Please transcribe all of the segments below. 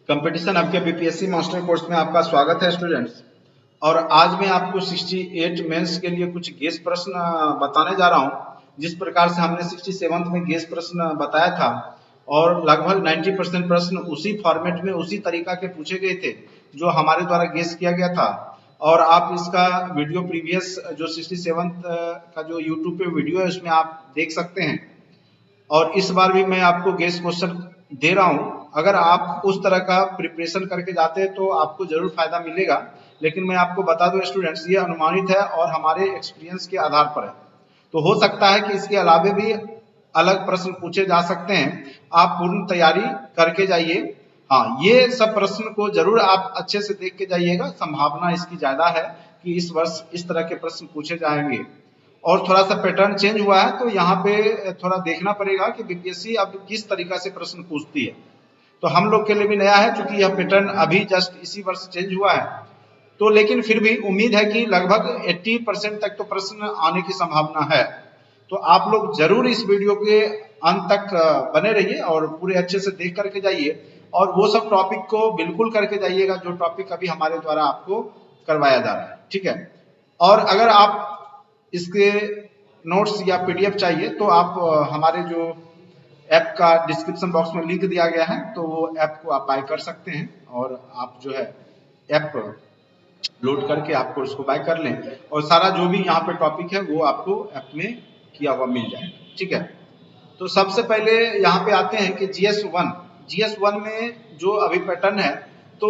Competition आपके BPSC master course में आपका स्वागत है स्टूडेंट्स। और आज मैं आपको 68 मेंस के लिए कुछ गेस प्रश्न बताने जा रहा हूं। जिस प्रकार से हमने 67 में गेस प्रश्न बताया था और लगभग 90% प्रश्न उसी फॉर्मेट में उसी तरीका के पूछे गए थे जो हमारे द्वारा गेस किया गया था। और आप इसका वीडियो प्रीवियस जो 67 का जो यूट्यूब पे वीडियो है उसमें आप देख सकते हैं। और इस बार भी मैं आपको गेस क्वेश्चन दे रहा हूं। अगर आप उस तरह का प्रिपरेशन करके जाते हैं तो आपको जरूर फायदा मिलेगा। लेकिन मैं आपको बता दूं स्टूडेंट्स, ये अनुमानित है और हमारे एक्सपीरियंस के आधार पर है। तो हो सकता है कि इसके अलावे भी अलग प्रश्न पूछे जा सकते हैं। आप पूर्ण तैयारी करके जाइए। हाँ, ये सब प्रश्न को जरूर आप अच्छे से देख के जाइएगा। संभावना इसकी ज्यादा है कि इस वर्ष इस तरह के प्रश्न पूछे जाएंगे। और थोड़ा सा पैटर्न चेंज हुआ है तो यहाँ पे थोड़ा देखना पड़ेगा कि बीपीएससी अब किस तरीका से प्रश्न पूछती है। तो हम लोग के लिए भी नया है क्योंकि यह पैटर्न अभी जस्ट इसी वर्ष चेंज हुआ है। तो लेकिन फिर भी उम्मीद है कि लगभग 80% तक तो प्रश्न आने की संभावना है। तो आप लोग जरूर इस वीडियो के अंत तक बने रहिए और पूरे अच्छे से देख करके जाइए और वो सब टॉपिक को बिल्कुल करके जाइएगा जो टॉपिक अभी हमारे द्वारा आपको करवाया जा रहा है। ठीक है। और अगर आप इसके नोट्स या पीडीएफ चाहिए तो आप हमारे जो ऐप का डिस्क्रिप्शन बॉक्स में लिंक दिया गया है तो वो ऐप को आप बाय कर सकते हैं और आप जो है ऐप लोड करके आपको उसको बाय कर लें और सारा जो भी यहाँ पे टॉपिक है वो आपको ऐप में किया हुआ मिल जाएगा। ठीक है। तो सबसे पहले यहाँ पे आते हैं कि जीएस1 में जो अभी पैटर्न है तो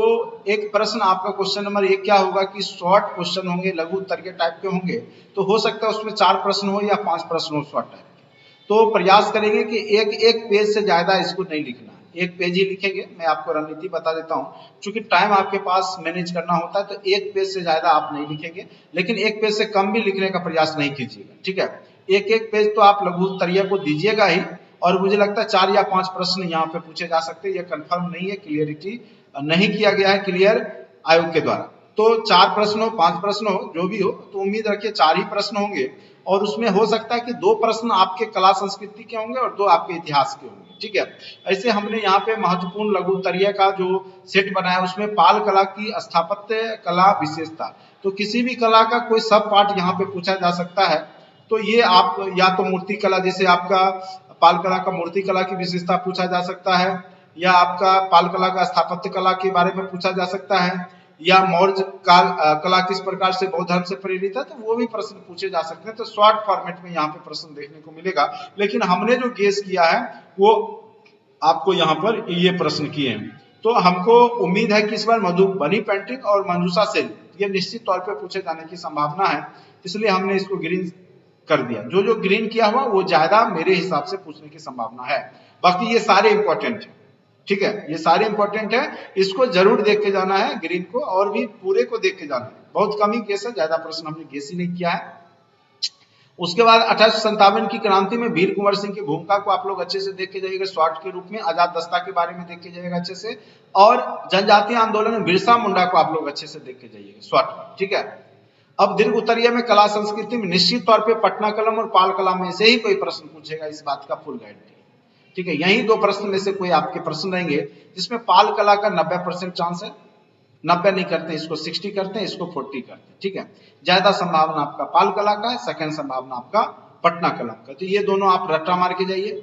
एक प्रश्न आपका क्वेश्चन नंबर 1 क्या होगा कि शॉर्ट क्वेश्चन होंगे, लघु उत्तर के टाइप के होंगे। तो हो सकता है उसमें 4 प्रश्न हो या 5 प्रश्न हो शॉर्ट टाइप के। तो प्रयास करेंगे कि एक पेज से ज्यादा इसको नहीं लिखना, एक पेज ही लिखेंगे। मैं आपको रणनीति बता देता हूँ, क्योंकि टाइम आपके पास मैनेज करना होता है तो एक पेज से ज्यादा आप नहीं लिखेंगे, लेकिन एक पेज से कम भी लिखने का प्रयास नहीं कीजिएगा। ठीक है। एक पेज तो आप लघु उत्तरीय को दीजिएगा ही और मुझे लगता है 4 या 5 प्रश्न यहाँ पे पूछे जा सकते हैं। ये कंफर्म नहीं है, क्लियरिटी नहीं किया गया है क्लियर आयोग के द्वारा। तो 4 प्रश्न हो 5 प्रश्न हो जो भी हो तो उम्मीद रखिए 4 ही प्रश्न होंगे और उसमें हो सकता है कि 2 प्रश्न आपके कला संस्कृति के होंगे और 2 आपके इतिहास के होंगे। ठीक है। ऐसे हमने यहाँ पे महत्वपूर्ण लघु उत्तरीय का जो सेट बनाया उसमें पाल कला की स्थापत्य कला विशेषता, तो किसी भी कला का कोई सब पार्ट यहाँ पे पूछा जा सकता है। तो ये आप या तो मूर्ति कला, जैसे आपका पाल कला का मूर्ति कला की विशेषता पूछा जा सकता है, या आपका पाल कला का स्थापत्य कला के बारे में पूछा जा सकता है, या मौर्य कला किस प्रकार से बौद्ध धर्म से प्रेरित है, तो वो भी प्रश्न पूछे जा सकते हैं। तो शॉर्ट फॉर्मेट में यहाँ पे प्रश्न देखने को मिलेगा। लेकिन हमने जो गेस किया है वो आपको यहाँ पर ये प्रश्न किए हैं। तो हमको उम्मीद है कि इस बार मधुबनी पेंटिंग और मंजूषा सेल ये निश्चित तौर पर पूछे जाने की संभावना है, इसलिए हमने इसको ग्रीन कर दिया। जो ग्रीन किया हुआ वो ज्यादा मेरे हिसाब से पूछने की संभावना है। बाकी ये सारे इंपॉर्टेंट है। ठीक है, ये सारे इंपॉर्टेंट है, इसको जरूर देख के जाना है ग्रीन को, और भी पूरे को देख के जाना है। बहुत कम ही केस है, ज्यादा प्रश्न हमने गेस ही नहीं किया है। उसके बाद 1857 की क्रांति में वीर कुंवर सिंह की भूमिका को आप लोग अच्छे से देख के जाइएगा शॉर्ट के रूप में। आजाद दस्ता के बारे में देख के जाइएगा अच्छे से, और जनजातीय आंदोलन में बिरसा मुंडा को आप लोग अच्छे से देख के जाइएगा शॉर्ट में। ठीक है। अब दीर्घ उत्तरीय में कला संस्कृति में निश्चित तौर पे पटना कलम और पाल कला में से ही कोई प्रश्न पूछेगा, इस बात का फुल गारंटी। ठीक है, यही 2 प्रश्न में से कोई आपके प्रश्न रहेंगे, जिसमें पाल कला का 90% चांस है। 90 नहीं करते, इसको 60 करते हैं, इसको 40 करते हैं। ठीक है, ज्यादा संभावना आपका पाल कला का है, सेकंड संभावना आपका पटना कला का। तो ये दोनों आप रट्टा मार के जाइए।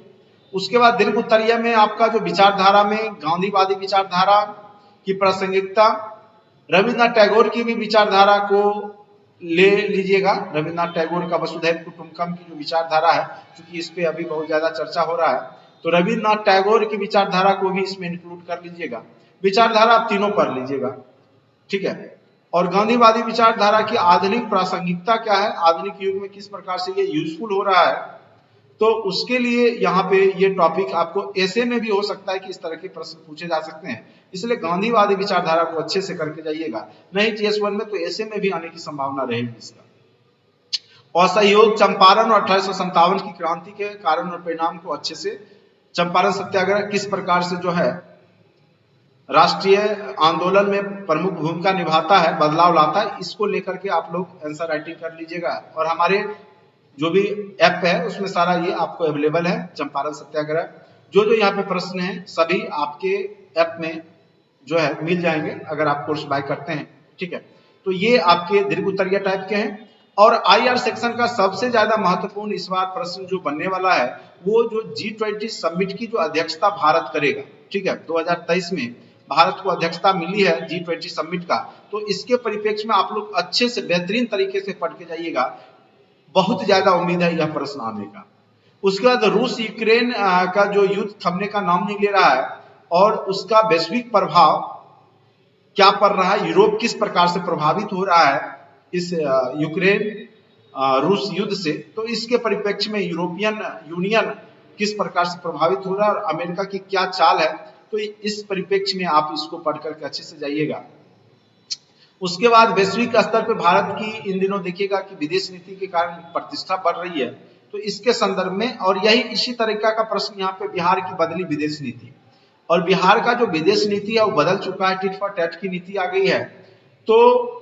उसके बाद दीर्घ उत्तरीय में आपका जो विचारधारा में गांधीवादी विचारधारा की प्रासंगिकता, रविन्द्रनाथ टैगोर की भी विचारधारा को ले लीजिएगा। रविन्द्रनाथ टैगोर का वसुधैव कुटुंबकम की जो विचारधारा है, क्योंकि इस पे अभी बहुत ज्यादा चर्चा हो रहा है, तो रविन्द्रनाथ टैगोर की विचारधारा को भी इसमें इंक्लूड कर लीजिएगा। विचारधारा आप तीनों पढ़ लीजिएगा। ठीक है। और गांधीवादी विचारधारा की आधुनिक प्रासंगिकता क्या है, आधुनिक युग में किस प्रकार से ये यूजफुल हो रहा है, तो उसके लिए यहाँ पे ये टॉपिक आपको ऐसे में भी हो सकता है कि इस तरह के प्रश्न पूछे जा सकते हैं। इसलिए गांधीवादी विचारधारा को अच्छे से करके जाइएगा, नहीं जीएस1 में तो ऐसे में भी आने की संभावना रहेगी इसका। असहयोग चंपारण और 1857 की क्रांति के कारण और परिणाम को अच्छे से, चंपारण सत्याग्रह किस प्रकार से जो है राष्ट्रीय आंदोलन में प्रमुख भूमिका निभाता है, बदलाव लाता है, इसको लेकर के आप लोग आंसर राइटिंग कर लीजिएगा। और हमारे जो भी ऐप है उसमें सारा ये आपको अवेलेबल है। चंपारण सत्याग्रह जो यहाँ पे प्रश्न है सभी आपके ऐप में जो है मिल जाएंगे अगर आप कोर्स बाय करते हैं। ठीक है, तो ये आपके दीर्घ उत्तरीय टाइप के हैं। और आईआर सेक्शन का सबसे ज्यादा महत्वपूर्ण इस बार प्रश्न जो बनने वाला है वो जो G20 समिट की जो अध्यक्षता भारत करेगा। ठीक है, 2023 में भारत को अध्यक्षता मिली है G20 समिट का, तो इसके परिप्रेक्ष्य में आप लोग अच्छे से बेहतरीन तरीके से पढ़ के जाइएगा। बहुत ज्यादा उम्मीद है यह प्रश्न आने का। उसके बाद रूस यूक्रेन का जो युद्ध थमने का नाम नहीं ले रहा है और उसका वैश्विक प्रभाव क्या पड़ रहा है, यूरोप किस प्रकार से प्रभावित हो रहा है इस यूक्रेन रूस युद्ध से, तो इसके परिप्रेक्ष्य में यूरोपियन यूनियन किस प्रकार से प्रभावित हो रहा है और अमेरिका की क्या चाल है, तो इस परिप्रेक्ष्य में आप इसको पढ़ करके अच्छे से जाइएगा। उसके बाद वैश्विक स्तर पर भारत की इन दिनों देखिएगा कि विदेश नीति के कारण प्रतिष्ठा बढ़ रही है, तो इसके संदर्भ में और यही इसी तरीका का प्रश्न यहाँ पे बिहार की बदली विदेश नीति, और बिहार का जो विदेश नीति है वो बदल चुका है, टिट फॉर टैट की नीति आ गई है, तो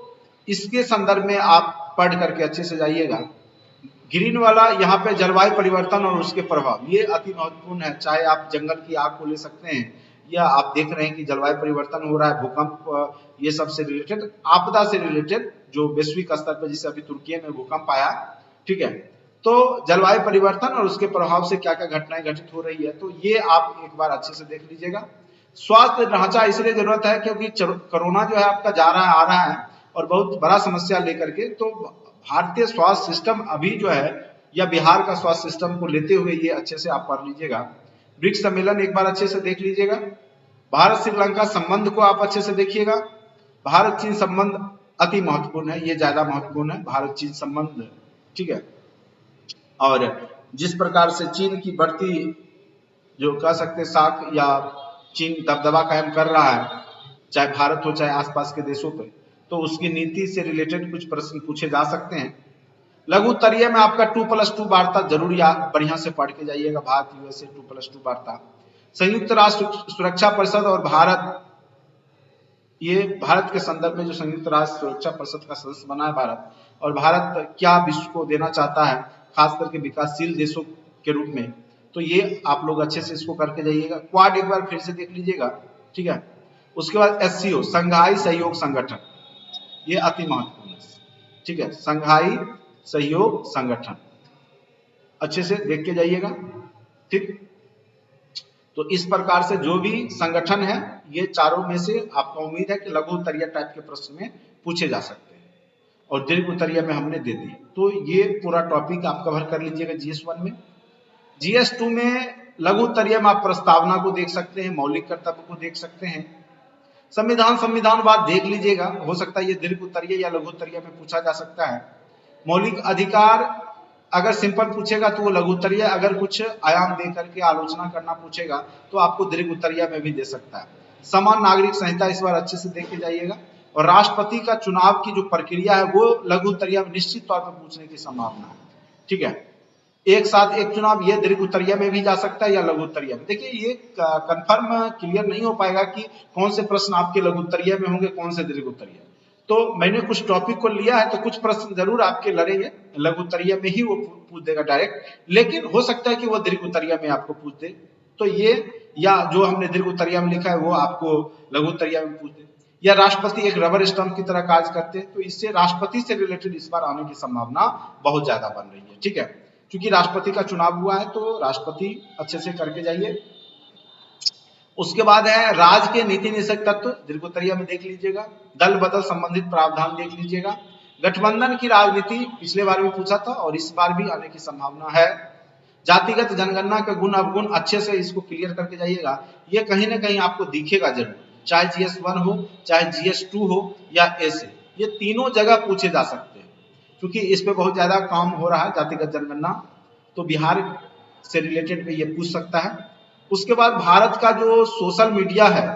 इसके संदर्भ में आप पढ़ करके अच्छे से जाइएगा। ग्रीन वाला यहाँ पे जलवायु परिवर्तन और उसके प्रभाव, ये अति महत्वपूर्ण है। चाहे आप जंगल की आग को ले सकते हैं या आप देख रहे हैं कि जलवायु परिवर्तन हो रहा है, भूकंप, ये सब से रिलेटेड, आपदा से रिलेटेड जो वैश्विक स्तर पर, जैसे अभी तुर्की में भूकंप आया। ठीक है, तो जलवायु परिवर्तन और उसके प्रभाव से क्या क्या घटनाएं घटित हो रही है, तो ये आप एक बार अच्छे से देख लीजिएगा। स्वास्थ्य ढांचा इसलिए जरूरत है क्योंकि कोरोना जो है आपका जा रहा है, आ रहा है और बहुत बड़ा समस्या लेकर के, तो भारतीय स्वास्थ्य सिस्टम अभी जो है या बिहार का स्वास्थ्य सिस्टम को लेते हुए ये अच्छे से आप पढ़ लीजिएगा। ब्रिक्स सम्मेलन एक बार अच्छे से देख लीजिएगा। भारत श्रीलंका संबंध को आप अच्छे से देखिएगा। भारत चीन संबंध अति महत्वपूर्ण है, ये ज्यादा महत्वपूर्ण है भारत चीन संबंध। ठीक है, और जिस प्रकार से चीन की बढ़ती जो कह सकते साख या चीन दबदबा कायम कर रहा है, चाहे भारत हो चाहे आसपास के देशों पे, तो उसकी नीति से रिलेटेड कुछ प्रश्न पूछे जा सकते हैं। लघु उत्तरीय में आपका 2+2 वार्ता जरूर बढ़िया से पढ़ के जाइएगा, भारत यूएसए 2+2 वार्ता। संयुक्त राष्ट्र सुरक्षा परिषद और भारत, ये भारत के संदर्भ में जो संयुक्त राष्ट्र सुरक्षा परिषद का सदस्य बना है भारत, और भारत क्या विश्व को देना चाहता है खास करके विकासशील देशों के रूप में, तो ये आप लोग अच्छे से इसको करके जाइएगा। क्वाड एक बार फिर से देख लीजिएगा। ठीक है, उसके बाद SCO संघाई सहयोग संगठन, ये अति महत्वपूर्ण है। ठीक है, संघाई सहयोग संगठन अच्छे से देख के जाइएगा। ठीक, तो इस प्रकार से जो भी संगठन है, ये चारों में से आपका उम्मीद है कि लघु उत्तरीय टाइप के प्रश्न में पूछे जा सकते हैं, और दीर्घ उत्तरीय में हमने दे दी। तो ये पूरा टॉपिक आप कवर कर लीजिएगा GS1 में। GS2 में लघु उत्तरीय में आप प्रस्तावना को देख सकते हैं, मौलिक कर्तव्य को देख सकते हैं, संविधानवाद देख लीजिएगा। हो सकता है ये दीर्घ उत्तरीय या लघु उत्तरीय में पूछा जा सकता है। मौलिक अधिकार अगर सिंपल पूछेगा तो वो लघु उत्तरीय, अगर कुछ आयाम दे करके आलोचना करना पूछेगा तो आपको दीर्घ उत्तरीय में भी दे सकता है। समान नागरिक संहिता इस बार अच्छे से देख के जाइएगा। और राष्ट्रपति का चुनाव की जो प्रक्रिया है वो लघु उत्तरीय में निश्चित तौर पर पूछने की संभावना है। ठीक है, एक साथ एक चुनाव, ये दीर्घ उत्तरीय में भी जा सकता है या लघु उत्तरीय में। देखिए ये कंफर्म क्लियर नहीं हो पाएगा कि कौन से प्रश्न आपके लघु उत्तरीय में होंगे, कौन से दीर्घ उत्तरीय। तो मैंने कुछ टॉपिक को लिया है, तो कुछ प्रश्न जरूर आपके लड़ेंगे लघु उत्तरीय में ही, वो पूछ देगा डायरेक्ट, लेकिन हो सकता है कि वो दीर्घ उत्तरीय में आपको पूछ दे। तो ये, या जो हमने दीर्घ उत्तरीय में लिखा है वो आपको लघु उत्तरीय में पूछ दे, या राष्ट्रपति एक रबर स्टंप की तरह कार्य करते हैं, तो इससे राष्ट्रपति से रिलेटेड इस बार आने की संभावना बहुत ज्यादा बन रही है। ठीक है, क्योंकि राष्ट्रपति का चुनाव हुआ है, तो राष्ट्रपति अच्छे से करके जाइए। उसके बाद है राज्य के नीति निषेध तत्व, दीर्घ उत्तरीय में देख लीजिएगा। दल बदल संबंधित प्रावधान देख लीजिएगा। गठबंधन की राजनीति पिछले बार भी पूछा था और इस बार भी आने की संभावना है। जातिगत जनगणना के गुण अवगुण, अच्छे से इसको क्लियर करके जाइएगा। ये कहीं ना कहीं आपको दिखेगा जरूर, चाहे GS1 हो चाहे GS2 हो या ऐसे, ये तीनों जगह पूछे जा सकते हैं, क्योंकि इस पे बहुत ज्यादा काम हो रहा है जातिगत जनगणना, तो बिहार से रिलेटेड पे ये पूछ सकता है। उसके बाद भारत का जो सोशल मीडिया है,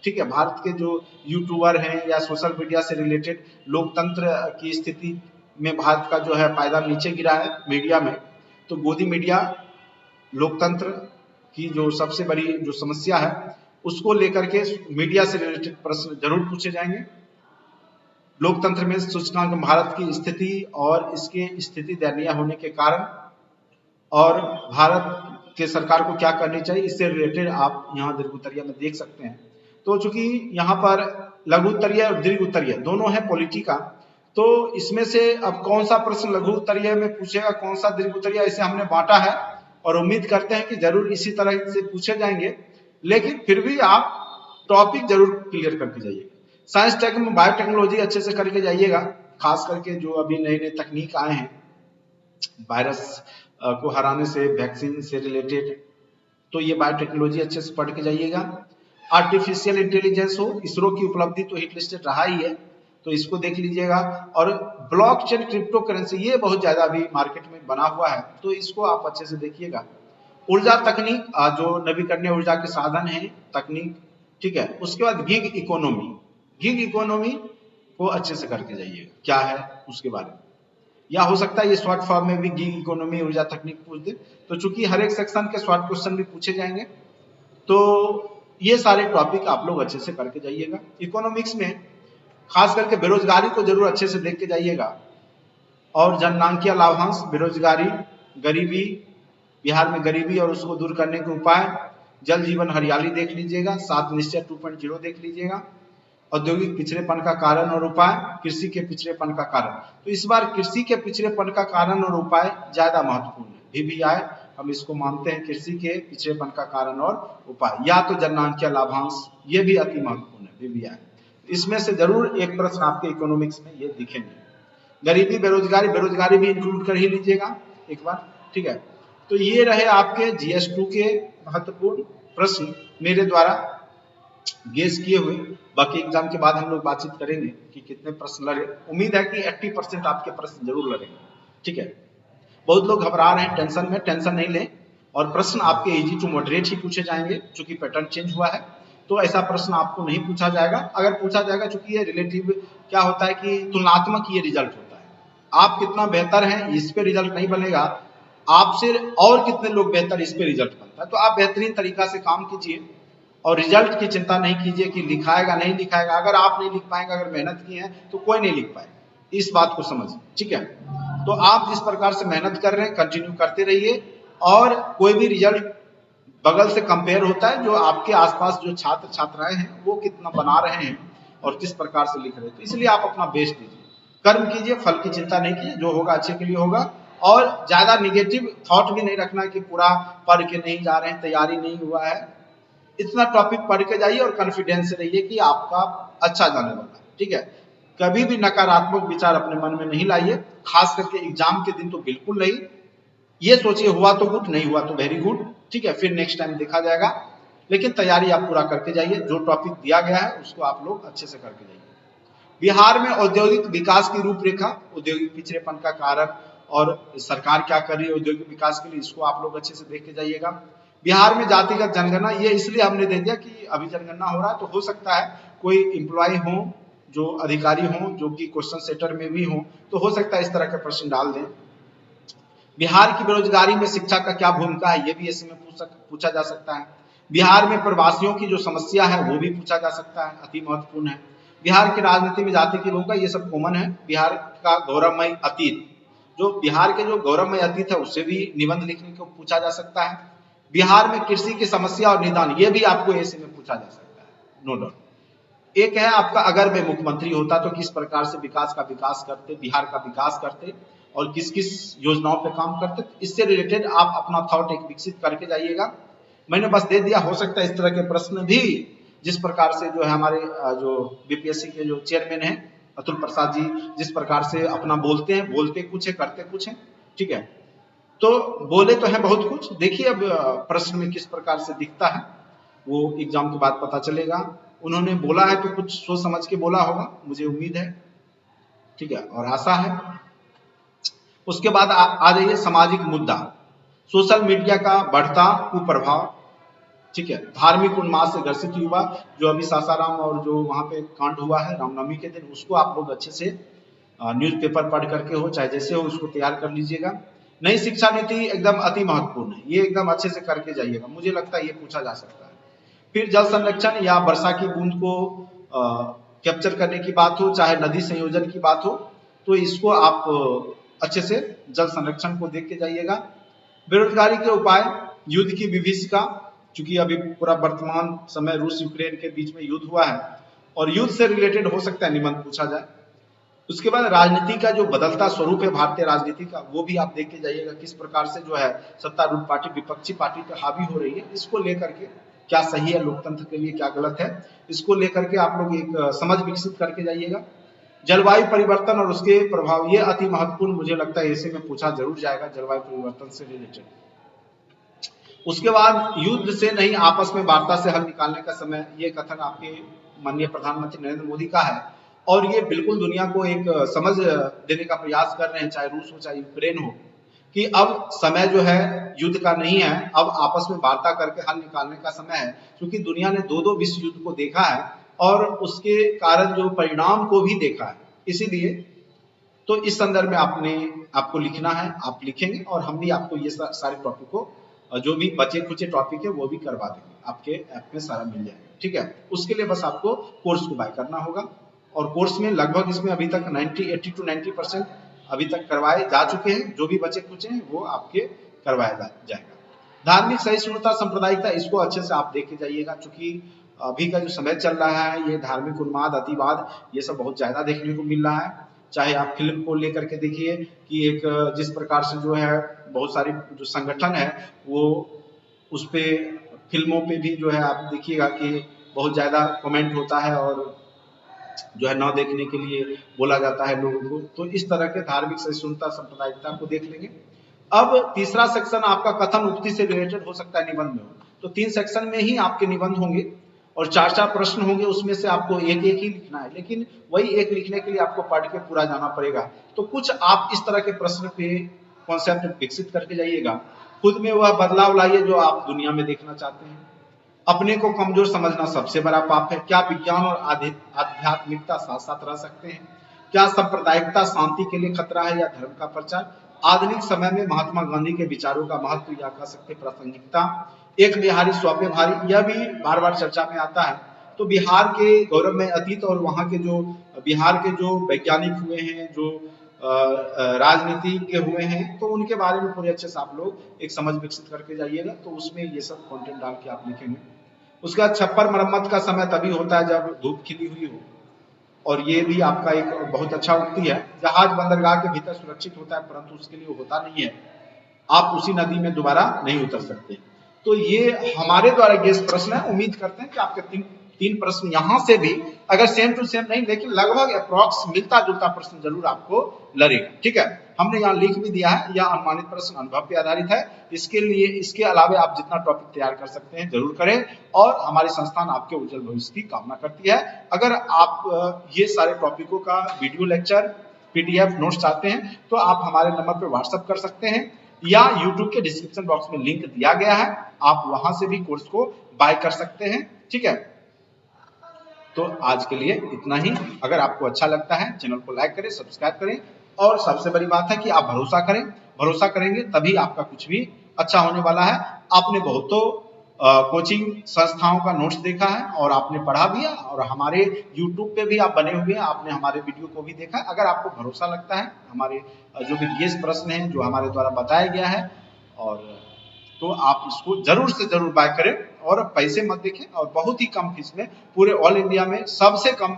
ठीक है, भारत के जो यूट्यूबर हैं या सोशल मीडिया से रिलेटेड लोकतंत्र की स्थिति में भारत का जो है पायदान नीचे गिरा है मीडिया में, तो गोदी मीडिया लोकतंत्र की जो सबसे बड़ी जो समस्या है उसको लेकर के मीडिया से रिलेटेड प्रश्न जरूर पूछे जाएंगे। लोकतंत्र में सूचकांक भारत की स्थिति और इसके स्थिति दयनीय होने के कारण और भारत के सरकार को क्या करनी चाहिए, इससे रिलेटेड आप यहाँ दीर्घ उत्तरीय में देख सकते हैं। तो चूंकि यहाँ पर लघु उत्तरीय और दीर्घ उत्तरीय दोनों है पॉलिटी का, तो इसमें से अब कौन सा प्रश्न लघु उत्तरीय में पूछेगा, कौन सा दीर्घ उत्तरीय, ऐसे हमने बांटा है और उम्मीद करते हैं कि जरूर इसी तरह से पूछे जाएंगे। लेकिन फिर भी आप टॉपिक जरूर क्लियर करके जाइएगा। साइंस टेक में बायोटेक्नोलॉजी अच्छे से करके जाइएगा, खास करके जो अभी नए नए तकनीक आए हैं वायरस को हराने से, वैक्सीन से रिलेटेड, तो ये बायोटेक्नोलॉजी अच्छे से पढ़ के जाइएगा। आर्टिफिशियल इंटेलिजेंस हो, इसरो की उपलब्धि तो हिट लिस्टेड रहा ही है, तो इसको देख लीजिएगा। और ब्लॉकचेन क्रिप्टो करेंसी, ये बहुत ज्यादा अभी मार्केट में बना हुआ है, तो इसको आप अच्छे से देखिएगा। ऊर्जा तकनीक, जो नवीकरणीय ऊर्जा के साधन है तकनीक, ठीक है। उसके बाद गिग इकोनॉमी, गिग इकोनॉमी को अच्छे से करके जाइएगा, क्या है उसके बारे में, या हो सकता है ये शॉर्ट फॉर्म में भी गिग इकोनॉमी ऊर्जा तकनीक पूछ दे। तो चूंकि हर एक सेक्शन के शॉर्ट क्वेश्चन भी पूछे जाएंगे, तो ये सारे टॉपिक आप लोग अच्छे से करके जाइएगा। इकोनॉमिक्स में खास करके बेरोजगारी को जरूर अच्छे से देख के जाइएगा, और जननांकीय लाभांश, बेरोजगारी, गरीबी, बिहार में गरीबी और उसको दूर करने के उपाय, जल जीवन हरियाली देख लीजिएगा, 7 निश्चय 2.0 देख लीजिएगा, औद्योगिक पिछड़ेपन का कारण और उपाय, कृषि के पिछड़ेपन का कारण। तो इस बार कृषि के पिछड़ेपन का कारण और उपाय ज्यादा महत्वपूर्ण है, VVI हम इसको मानते हैं, कृषि के पिछड़ेपन का कारण और उपाय, या तो जननांकीय लाभांश, ये भी अति महत्वपूर्ण है VVI। इसमें से जरूर एक प्रश्न आपके इकोनॉमिक्स में ये दिखेंगे। गरीबी, बेरोजगारी, बेरोजगारी भी इंक्लूड कर ही लीजिएगा एक बार, ठीक है। तो ये रहे आपके GS2 के महत्वपूर्ण प्रश्न मेरे द्वारा गेस किए हुए। बाकी एग्जाम के बाद हम लोग बातचीत करेंगे कि कितने प्रश्न लगे। उम्मीद है कि 80% आपके प्रश्न जरूर लगेंगे, ठीक है। बहुत लोग घबरा रहे हैं टेंशन में, टेंशन नहीं लें, और प्रश्न आपके इजी टू मॉडरेट ही पूछे जाएंगे, क्योंकि पैटर्न चेंज हुआ है, तो ऐसा प्रश्न आपको नहीं पूछा जाएगा। अगर पूछा जाएगा, चूंकि ये रिलेटिव क्या होता है कि तुलनात्मक ये रिजल्ट होता है, आप कितना बेहतर है इस पे रिजल्ट नहीं बनेगा, आपसे और कितने लोग बेहतर, इस पे रिजल्ट बनता है। तो आप बेहतरीन तरीका से काम कीजिए और रिजल्ट की चिंता नहीं कीजिए कि लिखाएगा नहीं लिखाएगा। अगर आप नहीं लिख पाएंगे, अगर मेहनत की है तो कोई नहीं लिख पाएगा, इस बात को समझिए, ठीक है। तो आप जिस प्रकार से मेहनत कर रहे हैं कंटिन्यू करते रहिए, और कोई भी रिजल्ट बगल से कंपेयर होता है, जो आपके आसपास जो छात्र छात्राएं हैं वो कितना बना रहे हैं और किस प्रकार से लिख रहे हैं। तो इसलिए आप अपना बेस्ट दीजिए, कर्म कीजिए, फल की चिंता नहीं कीजिए, जो होगा अच्छे के लिए होगा। और ज्यादा निगेटिव थॉट भी नहीं रखना कि पूरा पढ़ के नहीं जा रहे हैं, तैयारी नहीं हुआ है। इतना टॉपिक पढ़ के जाइए और कॉन्फिडेंस से रहिए कि आपका अच्छा जाने वाला है, ठीक है। कभी भी नकारात्मक विचार अपने मन में नहीं लाइए, खास करके एग्जाम के दिन तो बिल्कुल नहीं। ये सोचिए हुआ तो गुड, नहीं हुआ तो वेरी गुड, ठीक है, फिर नेक्स्ट टाइम देखा जाएगा। लेकिन तैयारी आप पूरा करके जाइए, जो टॉपिक दिया गया है उसको आप लोग अच्छे से करके जाइए। बिहार में औद्योगिक विकास की रूपरेखा, औद्योगिक पिछड़ेपन का कारण और सरकार क्या कर रही है औद्योगिक विकास के लिए, इसको आप लोग अच्छे से देख के जाइएगा। बिहार में जातिगत जनगणना, ये इसलिए हमने दे दिया कि अभी जनगणना हो रहा है, तो हो सकता है कोई एम्प्लॉय हो, जो अधिकारी हो, जो कि क्वेश्चन सेटर में भी हो, तो हो सकता है इस तरह के प्रश्न डाल दें। बिहार की बेरोजगारी में शिक्षा का क्या भूमिका है, ये भी इसमें पूछा जा सकता है। बिहार में प्रवासियों की जो समस्या है वो भी पूछा जा सकता है, अति महत्वपूर्ण है। बिहार की राजनीति में जाति की भूमिका, ये सब कॉमन है। बिहार का गौरवमय अतीत, जो बिहार के जो गौरवमय अतीत है उससे भी निबंध लिखने को पूछा जा सकता है। बिहार में कृषि की समस्या और निदान, ये भी आपको ऐसे में पूछा जा सकता है, नो डाउट। एक है आपका, अगर मैं मुख्यमंत्री होता तो किस प्रकार से विकास करते, बिहार का विकास करते और किस किस योजनाओं पे काम करते, इससे रिलेटेड आप अपना थॉट एक विकसित करके जाइएगा। मैंने बस दे दिया, हो सकता है इस तरह के प्रश्न भी, जिस प्रकार से जो है हमारे जो BPSC के जो चेयरमैन हैं अतुल प्रसाद जी, जिस प्रकार से अपना बोलते हैं, बोलते कुछ है करते कुछ है, ठीक है। तो बोले तो है बहुत कुछ, देखिए अब प्रश्न में किस प्रकार से दिखता है वो एग्जाम के बाद पता चलेगा। उन्होंने बोला है तो कुछ सोच समझ के बोला होगा, मुझे उम्मीद है, ठीक है, और आशा है। उसके बाद आ जाइए सामाजिक मुद्दा, सोशल मीडिया का बढ़ता कुप्रभाव, ठीक है। धार्मिक उन्माद से ग्रसित युवा, जो अभी सासाराम और जो वहां पे कांड हुआ है रामनवमी के दिन, उसको आप लोग अच्छे से न्यूज़पेपर पढ़ करके हो चाहे जैसे हो उसको तैयार कर लीजिएगा। नई शिक्षा नीति एकदम अति महत्वपूर्ण है, ये एकदम अच्छे से करके जाइएगा, मुझे लगता है ये पूछा जा सकता है। फिर जल संरक्षण या वर्षा की बूंद को कैप्चर करने की बात हो, चाहे नदी संयोजन की बात हो, तो इसको आप अच्छे से जल संरक्षण को देख के जाइएगा। बेरोजगारी के उपाय, युद्ध की विभीषिका, क्योंकि अभी पूरा वर्तमान समय रूस यूक्रेन के बीच में युद्ध हुआ है और युद्ध से रिलेटेड हो सकता है निबंध पूछा जाए। उसके बाद राजनीति का जो बदलता स्वरूप है भारतीय राजनीति का, वो भी आप देख के जाइएगा, किस प्रकार से जो है सत्तारूढ़ पार्टी विपक्षी पार्टी पर हावी हो रही है। इसको लेकर के क्या सही है लोकतंत्र के लिए, क्या गलत है, इसको लेकर के आप लोग एक समझ विकसित करके जाइएगा। जलवायु परिवर्तन और उसके प्रभाव, ये अति महत्वपूर्ण मुझे लगता है, इसे में पूछा जरूर जाएगा जलवायु परिवर्तन से रिलेटेड। उसके बाद युद्ध से नहीं आपस में वार्ता से हल निकालने का समय, ये कथन आपके माननीय प्रधानमंत्री नरेंद्र मोदी का है और ये बिल्कुल दुनिया को एक समझ देने का प्रयास कर रहे हैं, चाहे रूस हो चाहे यूक्रेन हो, कि अब समय जो है युद्ध का नहीं है, अब आपस में वार्ता करके हल निकालने का समय है। क्योंकि दुनिया ने दो विश्व युद्ध को देखा है और उसके कारण जो परिणाम को भी देखा है, इसीलिए तो इस संदर्भ में आपको लिखना है, आप लिखेंगे और हम भी आपको ये सारे टॉपिक को, जो भी बचे खुचे टॉपिक है वो भी करवा देंगे, आपके ऐप में सारा मिल जाएगा। ठीक है, उसके लिए बस आपको कोर्स को बाय करना होगा और कोर्स में लगभग इसमें अभी तक 80 to 90% अभी तक करवाए जा चुके हैं, जो भी बचे खुचे हैं वो आपके करवाया जाएगा। धार्मिक सहिष्णुता सांप्रदायिकता, इसको अच्छे से आप देख के जाइएगा, क्योंकि अभी का जो समय चल रहा है ये धार्मिक उन्माद, अतिवाद, ये सब बहुत ज्यादा देखने को मिल रहा है। चाहे आप फिल्म को लेकर के देखिए कि एक जिस प्रकार से जो है बहुत सारी जो संगठन है वो उस पे फिल्मों पे भी जो है आप देखिएगा कि बहुत ज्यादा कमेंट होता है और जो है न देखने के लिए बोला जाता है लोगों को। तो इस तरह के धार्मिक सहिष्णुता सांप्रदायिकता को देख लेंगे। अब तीसरा सेक्शन आपका कथन उक्ति से रिलेटेड हो सकता है निबंध में, तो 3 सेक्शन में ही आपके निबंध होंगे और 4 प्रश्न होंगे, उसमें से आपको एक ही लिखना है, लेकिन वही एक लिखने के लिए आपको पढ़ के पूरा जाना पड़ेगा। तो कुछ आप इस तरह के प्रश्न पे कॉन्सेप्ट विकसित करके जाइएगा, खुद में वह बदलाव लाइए जो आप दुनिया में देखना चाहते हैं। अपने को कमजोर समझना सबसे बड़ा पाप है। क्या विज्ञान और आध्यात्मिकता साथ साथ रह सकते हैं? क्या सांप्रदायिकता शांति के लिए खतरा है या धर्म का प्रचार? आधुनिक समय में महात्मा गांधी के विचारों का महत्व या कह सकते प्रासंगिकता। एक बिहारी स्वप्न भारी, यह भी बार बार चर्चा में आता है। तो बिहार के गौरव में अतीत और वहां के जो बिहार के जो वैज्ञानिक हुए हैं, जो राजनीतिज्ञ हुए हैं, तो उनके बारे में पूरे अच्छे से आप लोग एक समझ विकसित करके जाइएगा। तो उसमें ये सब कंटेंट डाल के आप लिखेंगे। उसका छप्पर मरम्मत का समय तभी होता है जब धूप खिली हुई हो, और ये भी आपका एक बहुत अच्छा उक्ति है। जहाज बंदरगाह के भीतर सुरक्षित होता है, परंतु उसके लिए होता नहीं है, आप उसी नदी में दोबारा नहीं उतर सकते। तो ये हमारे द्वारा ये प्रश्न है। उम्मीद करते हैं कि आपके तीन प्रश्न यहाँ से भी अगर सेम टू सेम नहीं, लेकिन लगभग अप्रॉक्स मिलता जुलता प्रश्न जरूर आपको लड़ेगा। ठीक है, हमने यहाँ लिख भी दिया है, यह अनुमानित प्रश्न अनुभव पे आधारित है। इसके लिए इसके अलावा आप जितना टॉपिक तैयार कर सकते हैं जरूर करें, और हमारी संस्थान आपके उज्जवल भविष्य की कामना करती है। अगर आप ये सारे टॉपिकों का वीडियो लेक्चर, पीडीएफ नोट्स चाहते हैं तो आप हमारे नंबर पर व्हाट्सएप कर सकते हैं, या यूट्यूब के डिस्क्रिप्शन बॉक्स में लिंक दिया गया है, आप वहां से भी कोर्स को बाय कर सकते हैं। ठीक है, तो आज के लिए इतना ही। अगर आपको अच्छा लगता है चैनल को लाइक करें, सब्सक्राइब करें, और सबसे बड़ी बात है कि आप भरोसा करें। भरोसा करेंगे तभी आपका कुछ भी अच्छा होने वाला है। आपने बहुतों कोचिंग संस्थाओं का नोट्स देखा है और आपने पढ़ा भी है, और हमारे YouTube पे भी आप बने हुए हैं, आपने हमारे वीडियो को भी देखा है। अगर आपको भरोसा लगता है हमारे जो भी गेस प्रश्न हैं जो हमारे द्वारा बताया गया है, और तो आप इसको जरूर से जरूर बाय करें और पैसे मत देखें, और बहुत ही कम फीस में, पूरे ऑल इंडिया में सबसे कम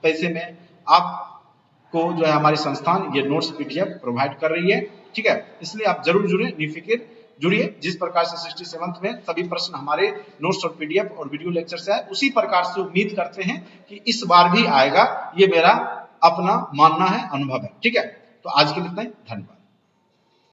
पैसे में आपको जो है हमारी संस्थान ये नोट्स पीडीएफ प्रोवाइड कर रही है। ठीक है, इसलिए आप जरूर जुड़े, निफिकिर जुड़िए। जिस प्रकार से 67th में सभी प्रश्न हमारे नोट्स और पीडीएफ और वीडियो लेक्चर से आए, उसी प्रकार से उम्मीद करते हैं कि इस बार भी आएगा। ये मेरा अपना मानना है, अनुभव है। ठीक है, तो आज के लिए इतना ही, धन्यवाद।